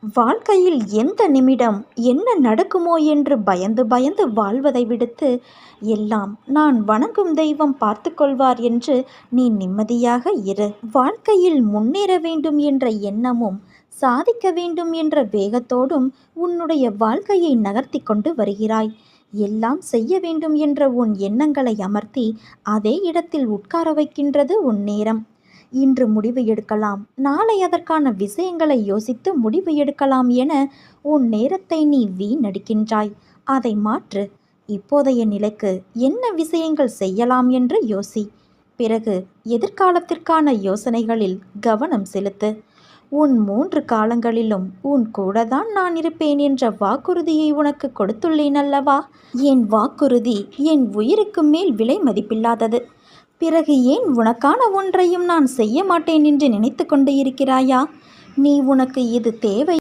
வாழ்க்கையில் எந்த நிமிடம் என்ன நடக்குமோ என்று பயந்து பயந்து வாழ்வதை விடுத்து, எல்லாம் நான் வணங்கும் தெய்வம் பார்த்து கொள்வார் என்று நீ நிம்மதியாக இரு. வாழ்க்கையில் முன்னேற வேண்டும் என்ற எண்ணமும் சாதிக்க வேண்டும் என்ற வேகத்தோடும் உன்னுடைய வாழ்க்கையை நகர்த்தி கொண்டு வருகிறாய். எல்லாம் செய்ய வேண்டும் என்ற உன் எண்ணங்களை அமர்த்தி அதே இடத்தில் உட்கார வைக்கின்றது உன் நேரம். இன்று முடிவு எடுக்கலாம், நாளை அதற்கான விஷயங்களை யோசித்து முடிவு எடுக்கலாம் என உன் நேரத்தை நீ வீணடிக்கின்றாய். அதை மாற்று. இப்போதைய நிலைக்கு என்ன விஷயங்கள் செய்யலாம் என்று யோசி. பிறகு எதிர்காலத்திற்கான யோசனைகளில் கவனம் செலுத்து. உன் 3 காலங்களிலும் உன் கூட தான் நான் இருப்பேன் என்ற வாக்குறுதியை உனக்கு கொடுத்துள்ளேன் அல்லவா? என் வாக்குறுதி என் உயிருக்கு மேல் விலை மதிப்பில்லாதது. பிறகு ஏன் உனக்கான ஒன்றையும் நான் செய்ய மாட்டேன் என்று நினைத்து கொண்டு இருக்கிறாயா? நீ உனக்கு இது தேவை